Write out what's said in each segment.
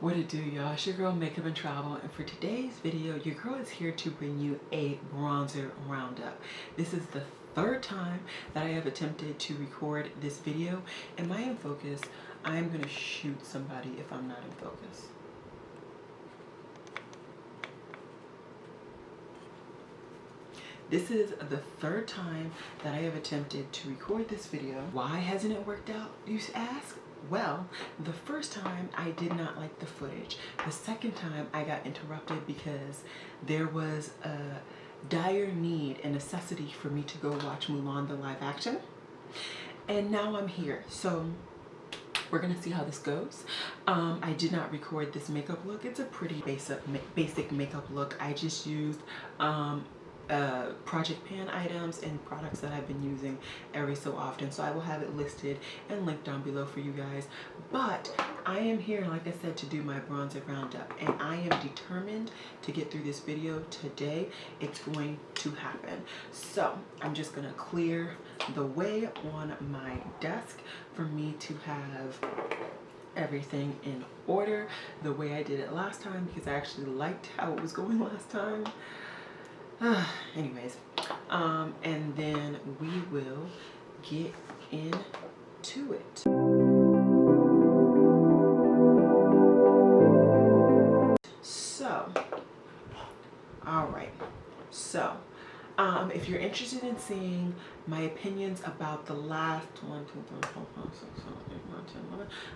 What it do, y'all? It's your girl Makeup and Travel, and for today's video your girl is here to bring you a bronzer roundup. This is the third time that I have attempted to record this video. Am I in focus? I'm gonna shoot somebody if I'm not in focus. This is the third time that I have attempted to record this video. Why hasn't it worked out, you ask? Well, the first time I did not like the footage. The second time I got interrupted because there was a dire need and necessity for me to go watch Mulan the live action. And now I'm here. So we're gonna see how this goes. I did not record this makeup look. It's a pretty basic makeup look. I just used project pan items and products that I've been using every so often, so I will have it listed and linked down below for you guys. But I am here, like I said, to do my bronzer roundup, and I am determined to get through this video today. It's going to happen. So I'm just gonna clear the way on my desk for me to have everything in order the way I did it last time, because I actually liked how it was going last time. Anyways, and then we will get into it. So, all right. So, if you're interested in seeing my opinions about the last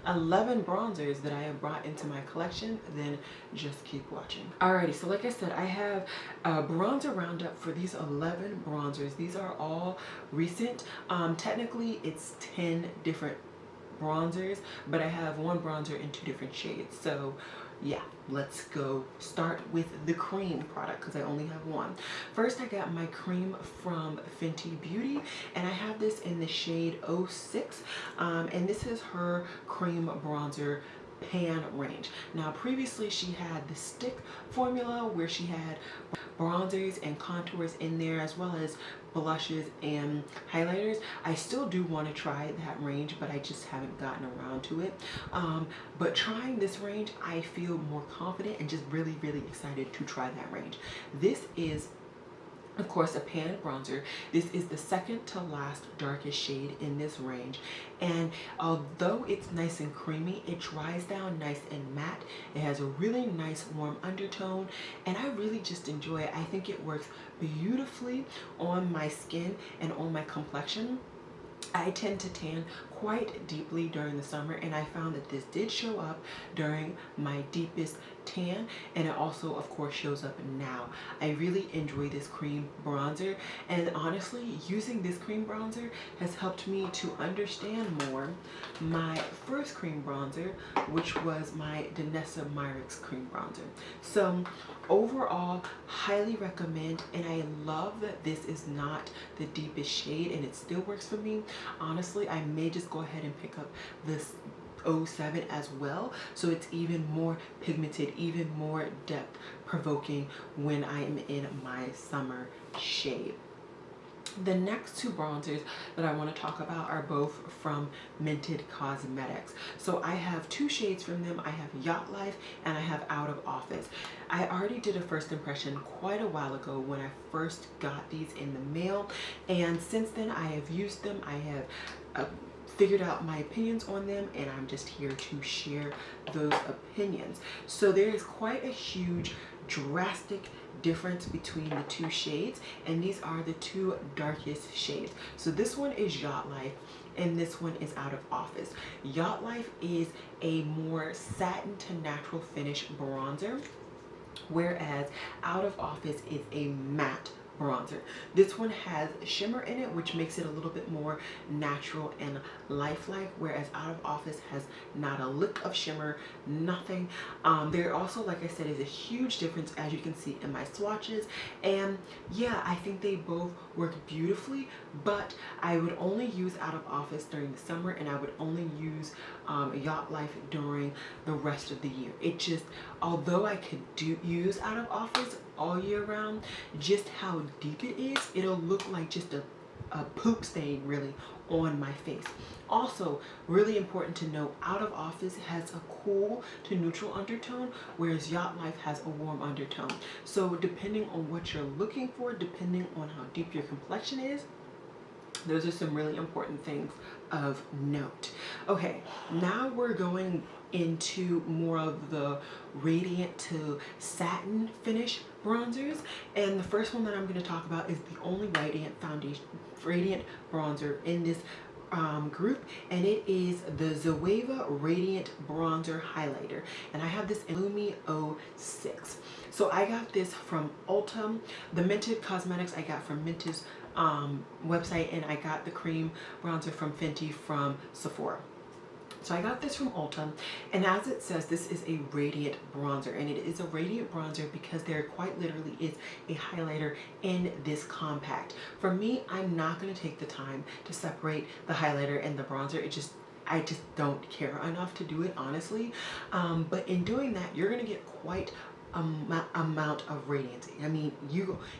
11 bronzers that I have brought into my collection, then just keep watching. Alrighty, so like I said, I have a bronzer roundup for these 11 bronzers. These are all recent. Technically, it's 10 different bronzers, but I have one bronzer in 2 different shades. So yeah, let's go start with the cream product because I only have one. First, I got my cream from Fenty Beauty, and I have this in the shade 06, and this is her cream bronzer pan range. Now previously she had the stick formula where she had bronzers and contours in there, as well as blushes and highlighters. I still do want to try that range, but I just haven't gotten around to it. But trying this range, I feel more confident and just really excited to try that range. This is, of course, a pan bronzer. This is the second to last darkest shade in this range, and although it's nice and creamy, it dries down nice and matte. It has a really nice warm undertone, and I really just enjoy it. I think it works beautifully on my skin and on my complexion. I tend to tan quite deeply during the summer, and I found that this did show up during my deepest tan, and it also of course shows up now. I really enjoy this cream bronzer, and honestly using this cream bronzer has helped me to understand more my first cream bronzer, which was my Danessa Myricks cream bronzer. So overall, highly recommend, and I love that this is not the deepest shade and it still works for me. Honestly, I may just go ahead and pick up this 07 as well, so it's even more pigmented, even more depth provoking when I am in my summer shade. The next 2 bronzers that I want to talk about are both from Mented Cosmetics. So I have 2 shades from them. I have Yacht Life and I have Out of Office. I already did a first impression quite a while ago when I first got these in the mail, and since then I have used them. I have figured out my opinions on them, and I'm just here to share those opinions. So there is quite a huge drastic difference between the 2 shades, and these are the 2 darkest shades. So this one is Yacht Life and this one is Out of Office. Yacht Life is a more satin to natural finish bronzer, whereas Out of Office is a matte bronzer. This one has shimmer in it, which makes it a little bit more natural and lifelike, whereas Out of Office has not a lick of shimmer, nothing. There also, like I said, is a huge difference, as you can see in my swatches, and yeah, I think they both work beautifully, but I would only use Out of Office during the summer, and I would only use Yacht Life during the rest of the year. It just, although I could use Out of Office all year round, just how deep it is, it'll look like just a a poop stain really on my face. Also, really important to note, Out of Office has a cool to neutral undertone, whereas Yacht Life has a warm undertone. So depending on what you're looking for, depending on how deep your complexion is, those are some really important things of note. Okay, now we're going into more of the radiant to satin finish bronzers, and the first one that I'm going to talk about is the only radiant bronzer in this group, and it is the Zoeva Radiant Bronzer Highlighter, and I have this in Lumi 06. So I got this from Ulta. The Minted Cosmetics I got from Minted's website, and I got the cream bronzer from Fenty from Sephora. So I got this from Ulta, and as it says, this is a radiant bronzer, and it is a radiant bronzer because there quite literally is a highlighter in this compact. For me, I'm not going to take the time to separate the highlighter and the bronzer. I just don't care enough to do it, honestly. But in doing that, you're going to get quite amount of radiance. I mean,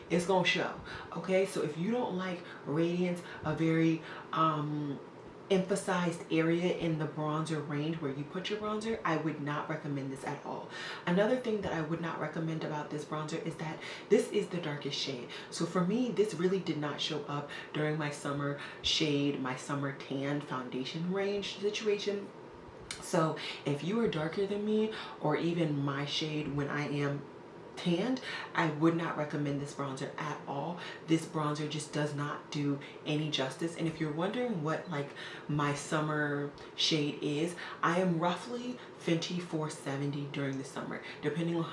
it's gonna show. Okay, so if you don't like radiance, a very emphasized area in the bronzer range where you put your bronzer, I would not recommend this at all. Another thing that I would not recommend about this bronzer is that this is the darkest shade. So for me, this really did not show up during my summer shade, my summer tan foundation range situation. So if you are darker than me, or even my shade when I am tanned, I would not recommend this bronzer at all. This bronzer just does not do any justice. And if you're wondering what like my summer shade is, I am roughly Fenty 470 during the summer. Depending on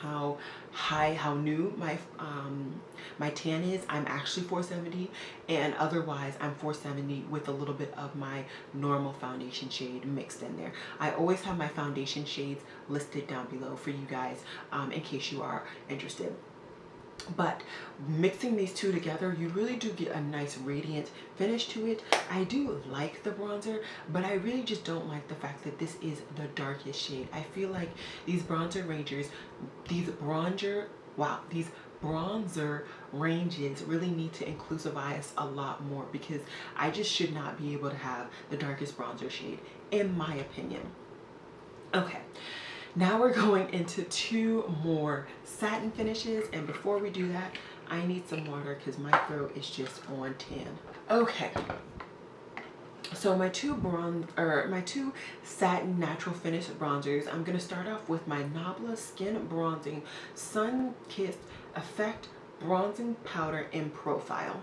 how new my tan is, I'm actually 470, and otherwise I'm 470 with a little bit of my normal foundation shade mixed in there. I always have my foundation shades listed down below for you guys in case you are interested. But mixing these two together, you really do get a nice radiant finish to it. I do like the bronzer, but I really just don't like the fact that this is the darkest shade. I feel like these bronzer ranges, these bronzer ranges really need to inclusivize a lot more, because I just should not be able to have the darkest bronzer shade, in my opinion. Okay. Now we're going into two more satin finishes, and before we do that, I need some water because my throat is just on 10. Okay, so my two satin natural finish bronzers. I'm gonna start off with my Nabla Skin Bronzing Sun Kissed Effect Bronzing Powder in Profile.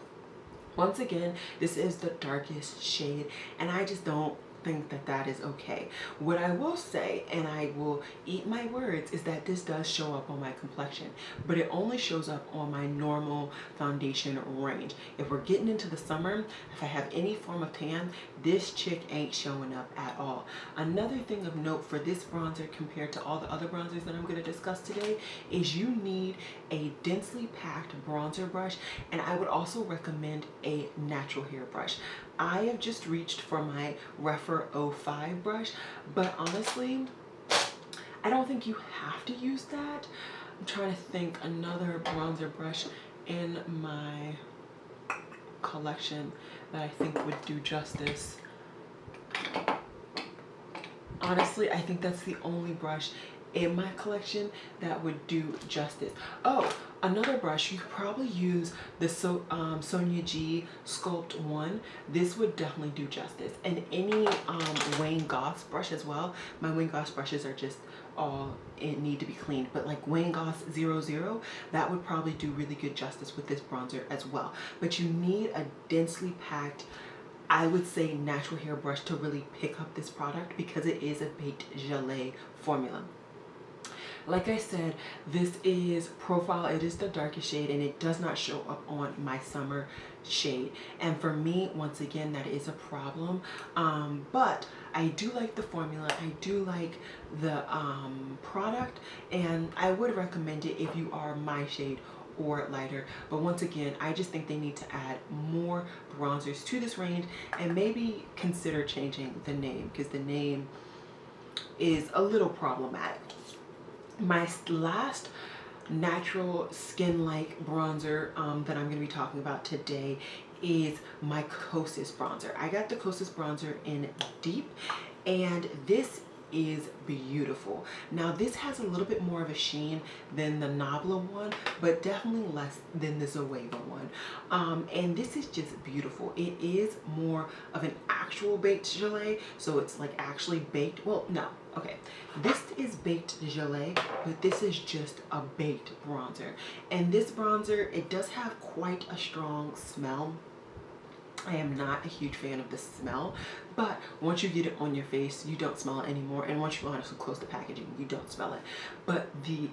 Once again, this is the darkest shade, and I just don't think that that is okay. What I will say, and I will eat my words, is that this does show up on my complexion, but it only shows up on my normal foundation range. If we're getting into the summer, if I have any form of tan, this chick ain't showing up at all. Another thing of note for this bronzer compared to all the other bronzers that I'm going to discuss today is you need a densely packed bronzer brush, and I would also recommend a natural hair brush. I have just reached for my Refer 05 brush, but honestly, I don't think you have to use that. I'm trying to think another bronzer brush in my collection that I think would do justice. Honestly, I think that's the only brush in my collection that would do justice. Oh, another brush, you could probably use the Sonia G Sculpt 1. This would definitely do justice. And any Wayne Goss brush as well. My Wayne Goss brushes are just all need to be cleaned, but like Wayne Goss 00, that would probably do really good justice with this bronzer as well. But you need a densely packed, I would say, natural hair brush to really pick up this product, because it is a baked gelée formula. Like I said, this is Profile. It is the darkest shade, and it does not show up on my summer shade. And for me, once again, that is a problem. But I do like the formula. I do like the product, and I would recommend it if you are my shade or lighter. But once again, I just think they need to add more bronzers to this range, and maybe consider changing the name, because the name is a little problematic. My last natural skin-like bronzer that I'm going to be talking about today is my Kosis bronzer. I got the Kosis bronzer in Deep, and this is beautiful. Now this has a little bit more of a sheen than the Nabla one, but definitely less than the Zoeva one. And this is just beautiful. It is more of an actual baked gelée, so it's like actually baked. Well, no, okay, this is baked gelée, but this is just a baked bronzer. And this bronzer, it does have quite a strong smell. I am not a huge fan of the smell, but once you get it on your face, you don't smell it anymore. And once you honestly close the packaging, you don't smell it. But the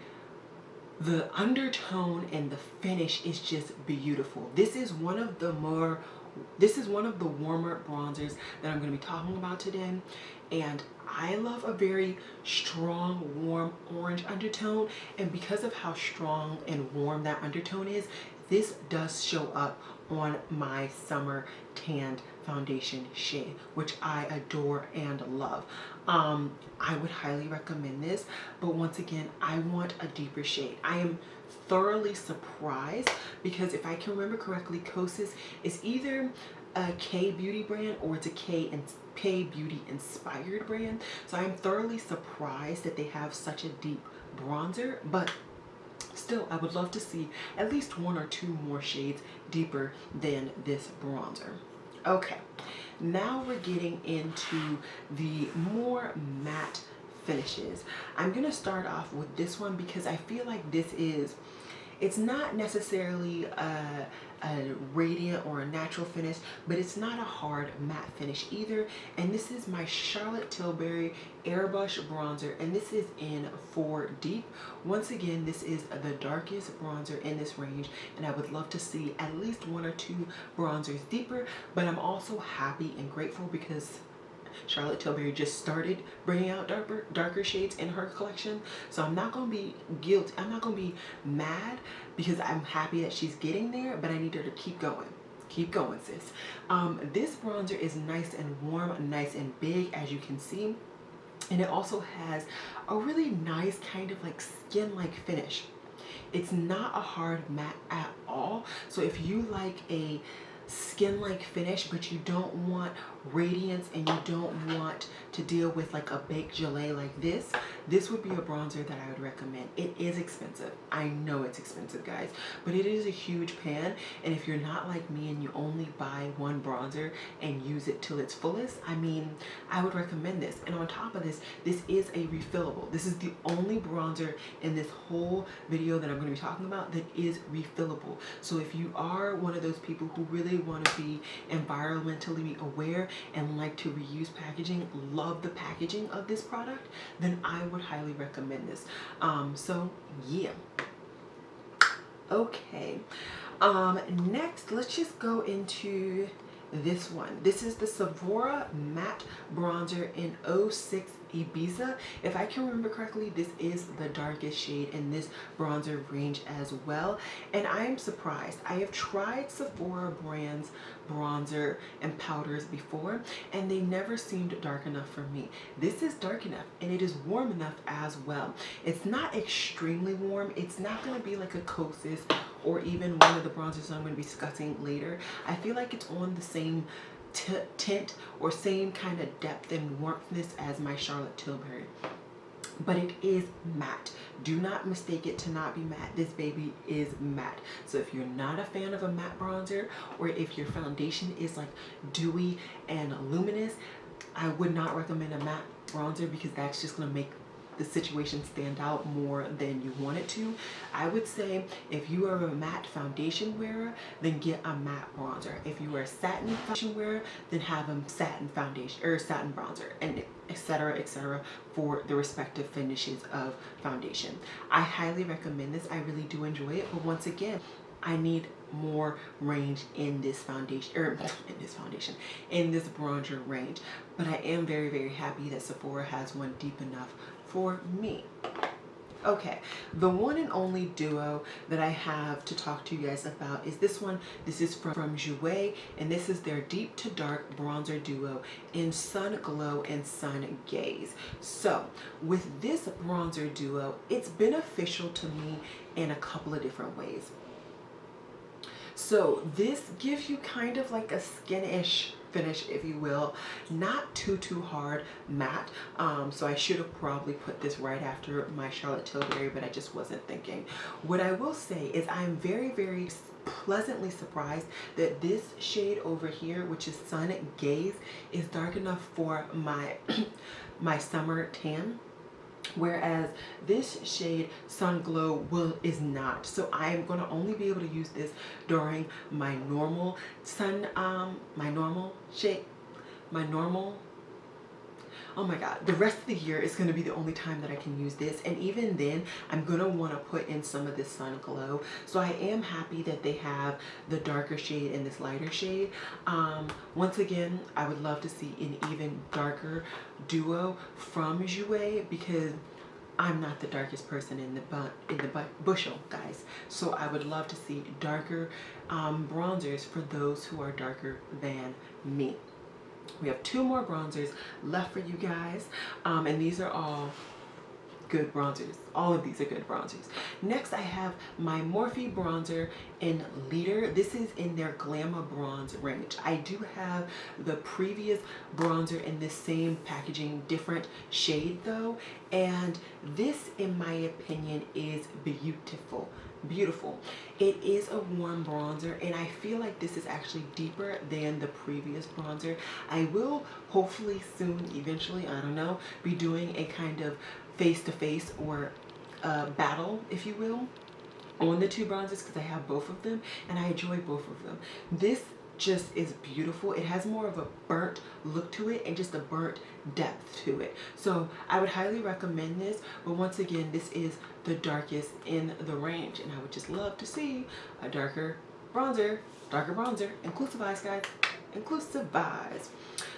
undertone and the finish is just beautiful. This is one of the warmer bronzers that I'm going to be talking about today. And I love a very strong, warm orange undertone. And because of how strong and warm that undertone is, this does show up on my summer tanned foundation shade, which I adore and love. I would highly recommend this, but once again, I want a deeper shade. I am thoroughly surprised because if I can remember correctly, Kosis is either a K beauty brand or it's a K beauty inspired brand. So I'm thoroughly surprised that they have such a deep bronzer, but still, I would love to see at least 1 or 2 more shades deeper than this bronzer. Okay, now we're getting into the more matte finishes. I'm gonna start off with this one because I feel like this is, it's not necessarily a radiant or a natural finish, but it's not a hard matte finish either. And this is my Charlotte Tilbury Airbrush bronzer, and this is in 4 Deep. Once again, this is the darkest bronzer in this range, and I would love to see at least 1 or 2 bronzers deeper, but I'm also happy and grateful because Charlotte Tilbury just started bringing out darker shades in her collection. So I'm not going to be guilty. I'm not going to be mad because I'm happy that she's getting there, but I need her to keep going. Keep going, sis. This bronzer is nice and warm, nice and big, as you can see. And it also has a really nice kind of like skin-like finish. It's not a hard matte at all. So if you like a skin-like finish, but you don't want radiance and you don't want to deal with like a baked gelée like this would be a bronzer that I would recommend. It is expensive. I know it's expensive, guys, but it is a huge pan. And if you're not like me and you only buy one bronzer and use it till its fullest, I mean, I would recommend this. And on top of this, this is a refillable. This is the only bronzer in this whole video that I'm going to be talking about that is refillable. So if you are one of those people who really want to be environmentally aware and like to reuse packaging, love the packaging of this product, then I would highly recommend this. So yeah. Okay. Next, let's just go into this one. This is the Sephora matte bronzer in 06 Ibiza. If I can remember correctly, this is the darkest shade in this bronzer range as well. And I am surprised. I have tried Sephora brands bronzer and powders before, and they never seemed dark enough for me. This is dark enough, and it is warm enough as well. It's not extremely warm. It's not going to be like a Kosis or even one of the bronzers I'm going to be discussing later. I feel like it's on the same tint or same kind of depth and warmthness as my Charlotte Tilbury, but it is matte. Do not mistake it to not be matte. This baby is matte. So if you're not a fan of a matte bronzer, or if your foundation is like dewy and luminous, I would not recommend a matte bronzer because that's just going to make the situation stand out more than you want it to. I would say if you are a matte foundation wearer, then get a matte bronzer. If you are a satin foundation wearer, then have a satin foundation or satin bronzer, and etc for the respective finishes of foundation. I highly recommend this. I really do enjoy it, but once again, I need more range in this foundation, or in this bronzer range. But I am very, very happy that Sephora has one deep enough for me. Okay, the one and only duo that I have to talk to you guys about is this one. This is from Jouer, and this is their deep to dark bronzer duo in Sun Glow and Sun Gaze. So with this bronzer duo, it's beneficial to me in a couple of different ways. So this gives you kind of like a skinish finish, if you will, not too hard matte. So I should have probably put this right after my Charlotte Tilbury, but I just wasn't thinking. What I will say is I'm very pleasantly surprised that this shade over here, which is Sun Gaze, is dark enough for my my summer tan, whereas this shade Sun Glow is not. So I'm going to only be able to use this during my normal my normal shade, oh my god, the rest of the year is going to be the only time that I can use this, and even then I'm going to want to put in some of this Sun Glow. So I am happy that they have the darker shade and this lighter shade. Once again, I would love to see an even darker duo from Jouer, because I'm not the darkest person in the bushel, guys. So I would love to see darker bronzers for those who are darker than me. We have 2 more bronzers left for you guys, and these are all good bronzers. All of these are good bronzers. Next, I have my Morphe bronzer in Leader. This is in their Glamour Bronze range. I do have the previous bronzer in the same packaging, different shade though, and this, in my opinion, is beautiful. Beautiful. It is a warm bronzer, and I feel like this is actually deeper than the previous bronzer. I will hopefully soon, eventually, I don't know, be doing a kind of face-to-face or battle, if you will, on the 2 bronzers, because I have both of them and I enjoy both of them. This just is beautiful. It has more of a burnt look to it and just a burnt depth to it. So I would highly recommend this, but once again, this is the darkest in the range, and I would just love to see a darker bronzer, inclusive eyes, guys, inclusive eyes.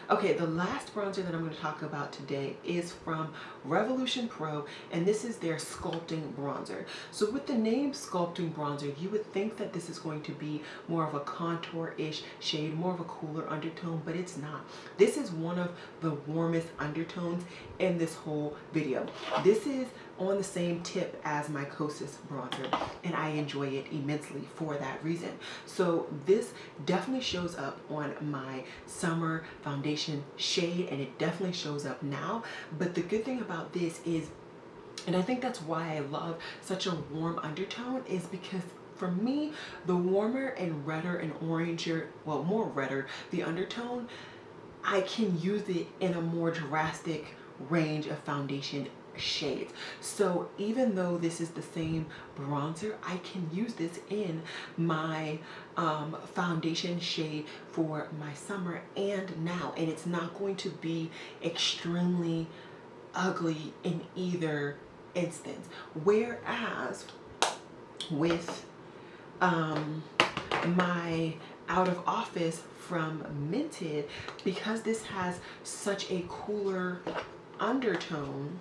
Okay, the last bronzer that I'm going to talk about today is from Revolution Pro, and this is their Sculpting Bronzer. So with the name Sculpting Bronzer, you would think that this is going to be more of a contour-ish shade, more of a cooler undertone, but it's not. This is one of the warmest undertones in this whole video. This is on the same tip as my Kosis bronzer, and I enjoy it immensely for that reason. So this definitely shows up on my summer foundation shade, and it definitely shows up now. But the good thing about this is, and I think that's why I love such a warm undertone, is because for me, the warmer and redder and oranger, well, more redder the undertone, I can use it in a more drastic range of foundation shades. So even though this is the same bronzer, I can use this in my foundation shade for my summer and now, and it's not going to be extremely ugly in either instance. Whereas with my Out of Office from Minted, because this has such a cooler undertone,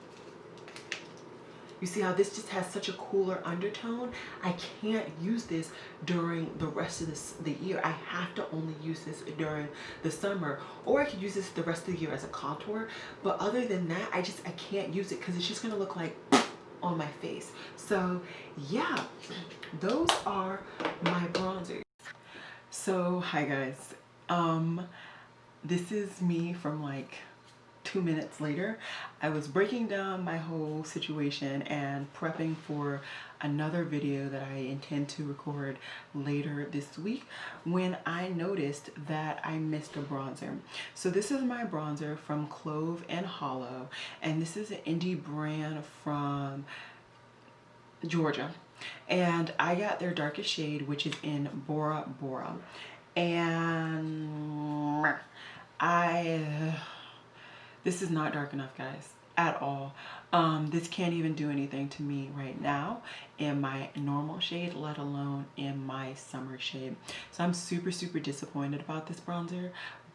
you see how this just has such a cooler undertone? I can't use this during the rest of the year. I have to only use this during the summer, or I could use this the rest of the year as a contour. But other than that, I can't use it because it's just gonna look like on my face. So yeah, those are my bronzers. So hi guys, this is me from like 2 minutes later. I was breaking down my whole situation and prepping for another video that I intend to record later this week when I noticed that I missed a bronzer. So this is my bronzer from Clove and Hollow, and this is an indie brand from Georgia, and I got their darkest shade, which is in Bora Bora, and this is not dark enough, guys, at all. This can't even do anything to me right now in my normal shade, let alone in my summer shade. So I'm super disappointed about this bronzer.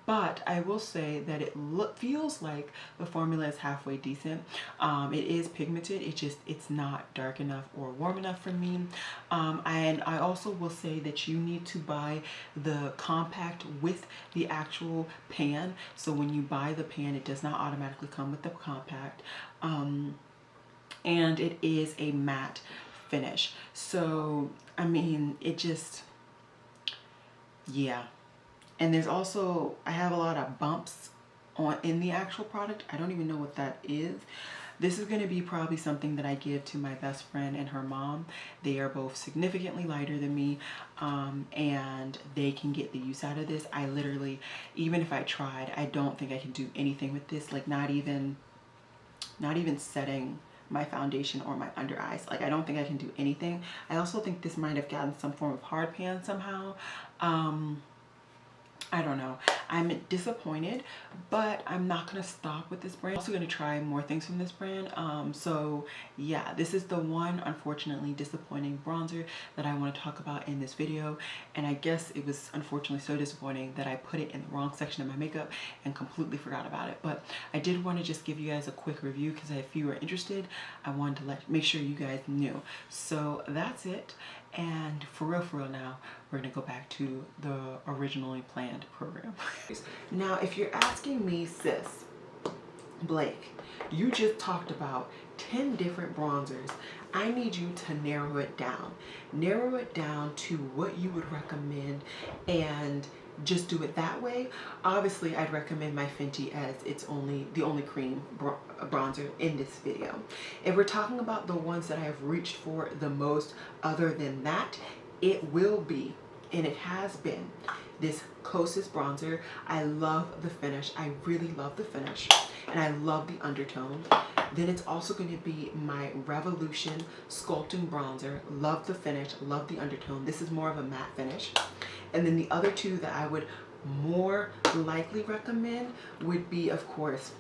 But I will say that it feels like the formula is halfway decent. It is pigmented. It's not dark enough or warm enough for me. And I also will say that you need to buy the compact with the actual pan. So when you buy the pan, it does not automatically come with the compact. And it is a matte finish. So, I mean, it just... yeah. And there's also, I have a lot of bumps in the actual product. I don't even know what that is. This is going to be probably something that I give to my best friend and her mom. They are both significantly lighter than me, and they can get the use out of this. I literally, even if I tried, I don't think I can do anything with this. Like not even setting my foundation or my under eyes. Like I don't think I can do anything. I also think this might have gotten some form of hard pan somehow. I don't know. I'm disappointed, but I'm not going to stop with this brand. I'm also going to try more things from this brand. So yeah, this is the one unfortunately disappointing bronzer that I want to talk about in this video. And I guess it was unfortunately so disappointing that I put it in the wrong section of my makeup and completely forgot about it. But I did want to just give you guys a quick review because if you were interested, I wanted to make sure you guys knew. So that's it. And for real now, we're gonna go back to the originally planned program. Now, if you're asking me, sis, Blake, you just talked about 10 different bronzers. I need you to narrow it down. Narrow it down to what you would recommend and just do it that way. Obviously, I'd recommend my Fenty as the only cream bronzer in this video. If we're talking about the ones that I have reached for the most other than that, it will be, and it has been, this Kosis bronzer. I love the finish. I really love the finish, and I love the undertone. Then it's also going to be my Revolution Sculpting Bronzer. Love the finish, love the undertone. This is more of a matte finish. And then the other two that I would more likely recommend would be, of course,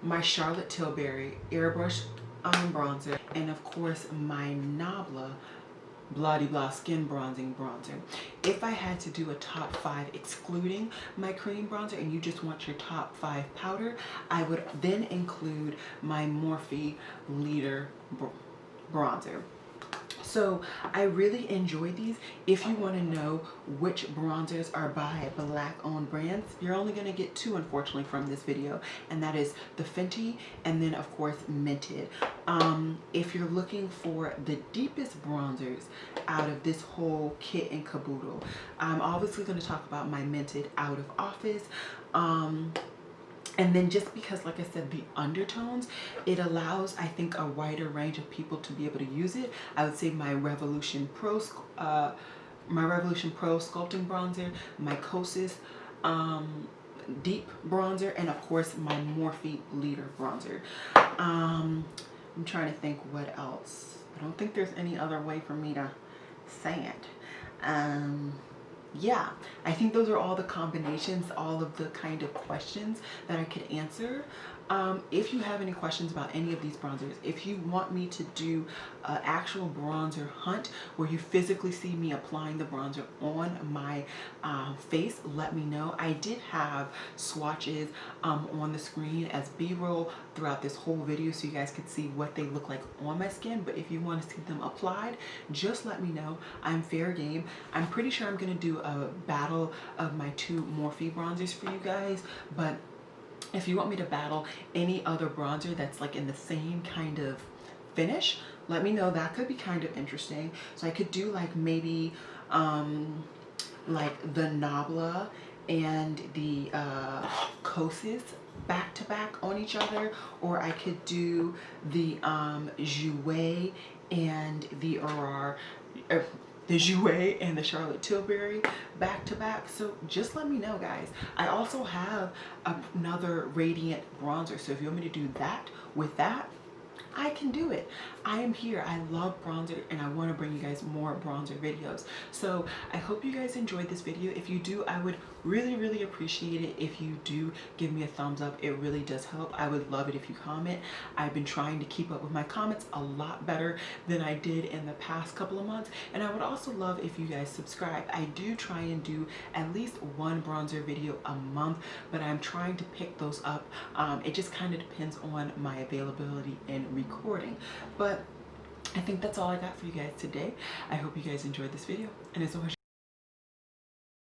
my Charlotte Tilbury Airbrush Bronzer, and of course my Nabla Blah de Blah Skin Bronzing Bronzer. If I had to do a top 5 excluding my cream bronzer and you just want your top 5 powder, I would then include my Morphe Leader Bronzer. So I really enjoy these. If you want to know which bronzers are by Black-owned brands, you're only going to get 2, unfortunately, from this video, and that is the Fenty and then, of course, Minted. If you're looking for the deepest bronzers out of this whole kit and caboodle, I'm obviously going to talk about my Minted Out of Office. And then just because, like I said, the undertones, it allows, I think, a wider range of people to be able to use it. I would say my Revolution Pro Sculpting Bronzer, my Kosis Deep Bronzer, and of course my Morphe Leader Bronzer. I'm trying to think what else. I don't think there's any other way for me to say it. Yeah, I think those are all the combinations, all of the kind of questions that I could answer. If you have any questions about any of these bronzers, if you want me to do an actual bronzer hunt where you physically see me applying the bronzer on my face, let me know. I did have swatches on the screen as B-roll throughout this whole video so you guys could see what they look like on my skin, but if you want to see them applied, just let me know. I'm fair game. I'm pretty sure I'm going to do a battle of my 2 Morphe bronzers for you guys, but if you want me to battle any other bronzer that's like in the same kind of finish, let me know. That could be kind of interesting. So I could do like maybe like the Nabla and the Kosis back to back on each other, or I could do the Jouer and the Jouer and the Charlotte Tilbury back to back. So just let me know, guys. I also have another Radiant bronzer, so if you want me to do that with that, I can do it. I am here. I love bronzer and I want to bring you guys more bronzer videos. So I hope you guys enjoyed this video. If you do, I would really appreciate it if you do give me a thumbs up. It really does help. I would love it if you comment. I've been trying to keep up with my comments a lot better than I did in the past couple of months, and I would also love if you guys subscribe. I do try and do at least 1 bronzer video a month, but I'm trying to pick those up. It just kind of depends on my availability and recording, but I think that's all I got for you guys today. I hope you guys enjoyed this video, and as always,